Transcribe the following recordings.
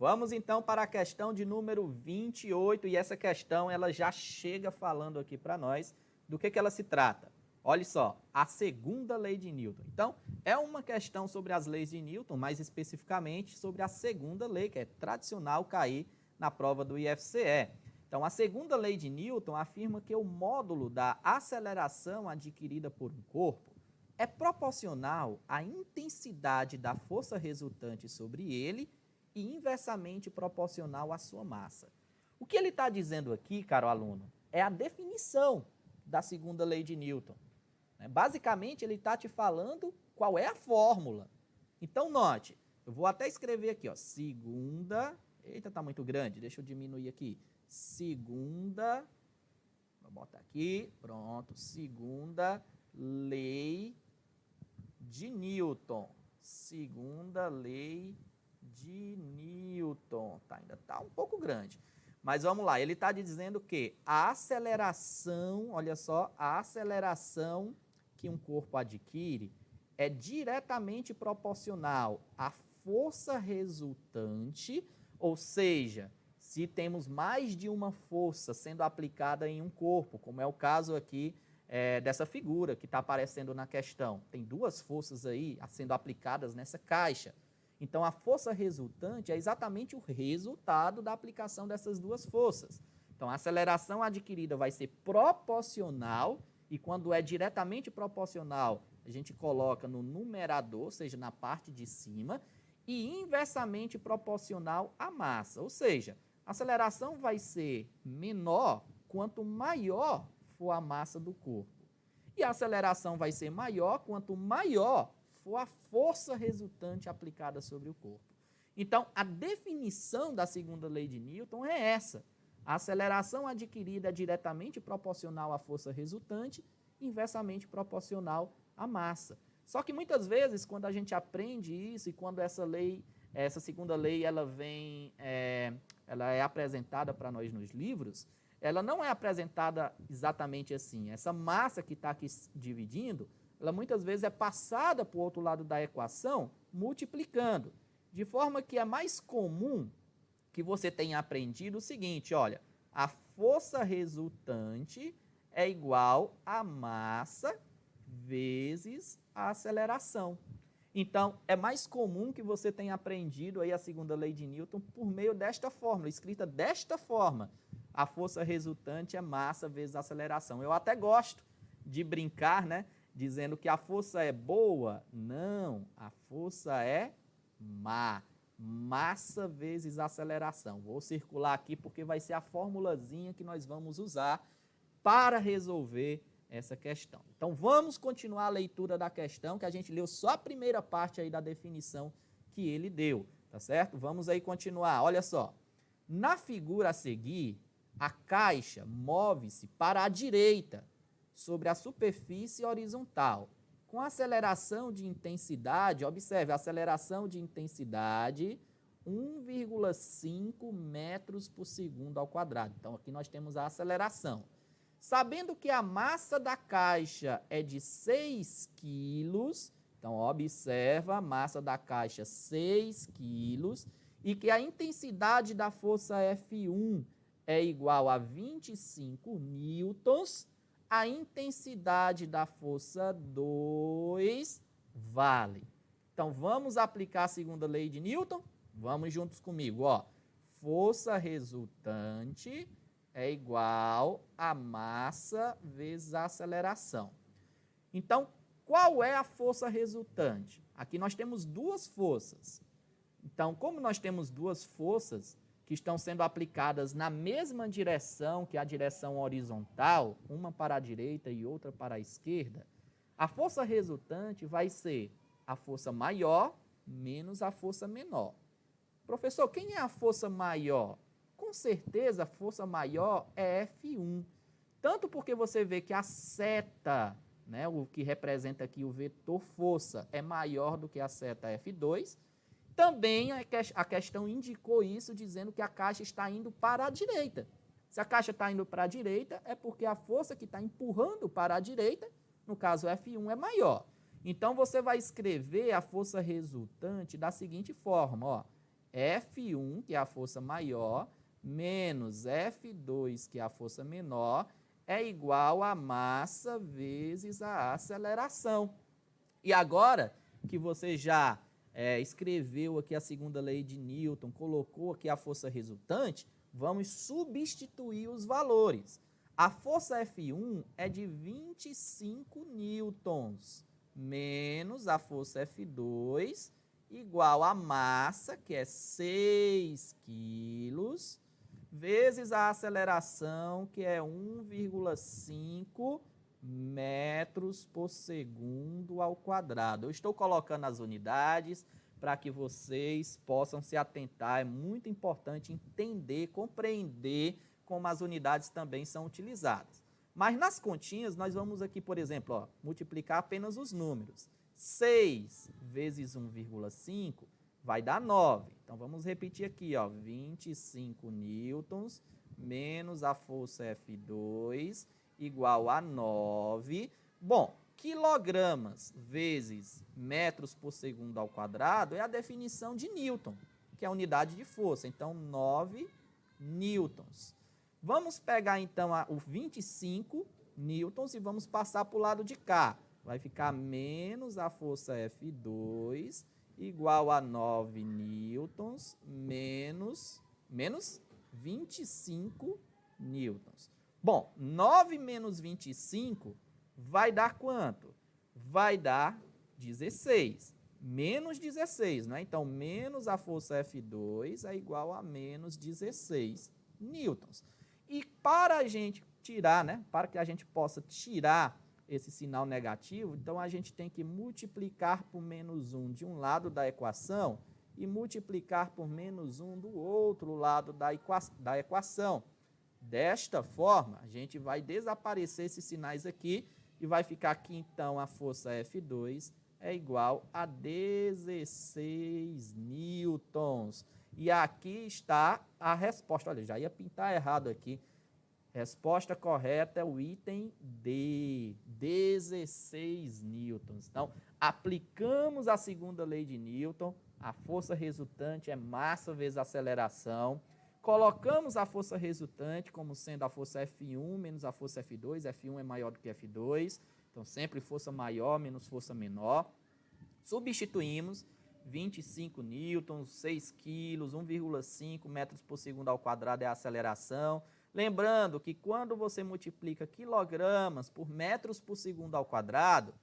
Vamos então para a questão de número 28, e essa questão ela já chega falando aqui para nós do que ela se trata. Olha só, a segunda lei de Newton. Então, é uma questão sobre as leis de Newton, mais especificamente sobre a segunda lei, que é tradicional cair na prova do IFCE. Então, a segunda lei de Newton afirma que o módulo da aceleração adquirida por um corpo é proporcional à intensidade da força resultante sobre ele e inversamente proporcional à sua massa. O que ele está dizendo aqui, caro aluno, é a definição da segunda lei de Newton. Basicamente, ele está te falando qual é a fórmula. Então, note, eu vou até escrever aqui, ó, segunda, eita, está muito grande, deixa eu diminuir aqui, segunda, vou botar aqui, pronto, segunda lei de Newton, segunda lei de Newton, tá, ainda está um pouco grande, mas vamos lá, ele está dizendo que a aceleração, olha só, a aceleração que um corpo adquire é diretamente proporcional à força resultante, ou seja, se temos mais de uma força sendo aplicada em um corpo, como é o caso aqui dessa figura que está aparecendo na questão. Tem duas forças aí sendo aplicadas nessa caixa. Então, a força resultante é exatamente o resultado da aplicação dessas duas forças. Então, a aceleração adquirida vai ser proporcional, e quando é diretamente proporcional, a gente coloca no numerador, ou seja, na parte de cima, e inversamente proporcional à massa. Ou seja, a aceleração vai ser menor quanto maior for a massa do corpo. E a aceleração vai ser maior quanto maior for a força resultante aplicada sobre o corpo. Então, a definição da segunda lei de Newton é essa. A aceleração adquirida é diretamente proporcional à força resultante, inversamente proporcional à massa. Só que muitas vezes, quando a gente aprende isso e quando essa segunda lei, ela é apresentada para nós nos livros, ela não é apresentada exatamente assim. Essa massa que está aqui dividindo, ela muitas vezes é passada para o outro lado da equação, multiplicando. De forma que é mais comum que você tenha aprendido o seguinte, olha, a força resultante é igual a massa vezes a aceleração. Então, é mais comum que você tenha aprendido aí a segunda lei de Newton por meio desta fórmula, escrita desta forma. A força resultante é massa vezes a aceleração. Eu até gosto de brincar, né, dizendo que a força é boa. Não, a força é má. Massa vezes aceleração. Vou circular aqui porque vai ser a formulazinha que nós vamos usar para resolver essa questão. Então, vamos continuar a leitura da questão, que a gente leu só a primeira parte aí da definição que ele deu, tá certo? Vamos aí continuar, olha só. Na figura a seguir, a caixa move-se para a direita, sobre a superfície horizontal, com aceleração de intensidade, observe, aceleração de intensidade, 1,5 metros por segundo ao quadrado. Então, aqui nós temos a aceleração. Sabendo que a massa da caixa é de 6 quilos, então observa a massa da caixa 6 quilos, e que a intensidade da força F1 é igual a 25 newtons, a intensidade da força 2 vale. Então, vamos aplicar a segunda lei de Newton? Vamos juntos comigo, ó. Força resultante é igual a massa vezes a aceleração. Então, qual é a força resultante? Aqui nós temos duas forças. Então, como nós temos duas forças que estão sendo aplicadas na mesma direção, que é a direção horizontal, uma para a direita e outra para a esquerda, a força resultante vai ser a força maior menos a força menor. Professor, quem é a força maior? Com certeza, a força maior é F1. Tanto porque você vê que a seta, né, o que representa aqui o vetor força, é maior do que a seta F2. Também a questão indicou isso, dizendo que a caixa está indo para a direita. Se a caixa está indo para a direita, é porque a força que está empurrando para a direita, no caso F1, é maior. Então, você vai escrever a força resultante da seguinte forma, ó. F1, que é a força maior, menos F2, que é a força menor, é igual a massa vezes a aceleração. E agora que você já escreveu aqui a segunda lei de Newton, colocou aqui a força resultante, vamos substituir os valores. A força F1 é de 25 newtons, menos a força F2, igual a massa, que é 6 quilos, vezes a aceleração, que é 1,5 metros por segundo ao quadrado. Eu estou colocando as unidades para que vocês possam se atentar. É muito importante entender, compreender como as unidades também são utilizadas. Mas nas continhas, nós vamos aqui, por exemplo, ó, multiplicar apenas os números. 6 vezes 1,5 vai dar 9. Então, vamos repetir aqui, ó, 25 newtons menos a força F2 igual a 9. Bom, quilogramas vezes metros por segundo ao quadrado é a definição de Newton, que é a unidade de força. Então, 9 newtons. Vamos pegar, então, o 25 newtons e vamos passar para o lado de cá. Vai ficar menos a força F2 igual a 9 newtons menos 25 newtons. Bom, 9 menos 25 vai dar quanto? Vai dar 16. Menos 16, né? Então, menos a força F2 é igual a menos 16 newtons. E para a gente tirar, né? Para que a gente possa tirar esse sinal negativo, então a gente tem que multiplicar por menos 1 de um lado da equação e multiplicar por menos 1 do outro lado da equação. Desta forma, a gente vai desaparecer esses sinais aqui e vai ficar aqui, então, a força F2 é igual a 16 newtons. E aqui está a resposta. Olha, já ia pintar errado aqui. Resposta correta é o item D, 16 newtons. Então, aplicamos a segunda lei de Newton, a força resultante é massa vezes aceleração. Colocamos a força resultante como sendo a força F1 menos a força F2. F1 é maior do que F2, então sempre força maior menos força menor. Substituímos 25 newtons, 6 quilos, 1,5 metros por segundo ao quadrado é a aceleração. Lembrando que quando você multiplica quilogramas por metros por segundo ao quadrado,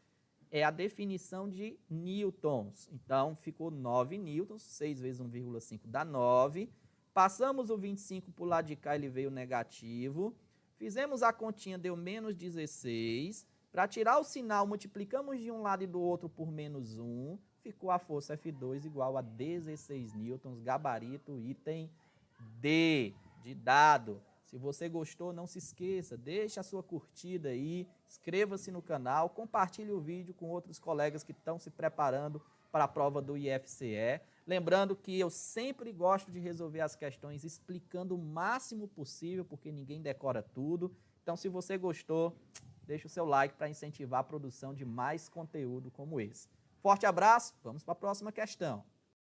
é a definição de newtons. Então, ficou 9 newtons, 6 vezes 1,5 dá 9. Passamos o 25 para o lado de cá, ele veio negativo. Fizemos a continha, deu menos 16. Para tirar o sinal, multiplicamos de um lado e do outro por menos 1. Ficou a força F2 igual a 16 newtons, gabarito, item D, de dado. Se você gostou, não se esqueça, deixe a sua curtida aí, inscreva-se no canal, compartilhe o vídeo com outros colegas que estão se preparando para a prova do IFCE. Lembrando que eu sempre gosto de resolver as questões explicando o máximo possível, porque ninguém decora tudo. Então, se você gostou, deixe o seu like para incentivar a produção de mais conteúdo como esse. Forte abraço, vamos para a próxima questão.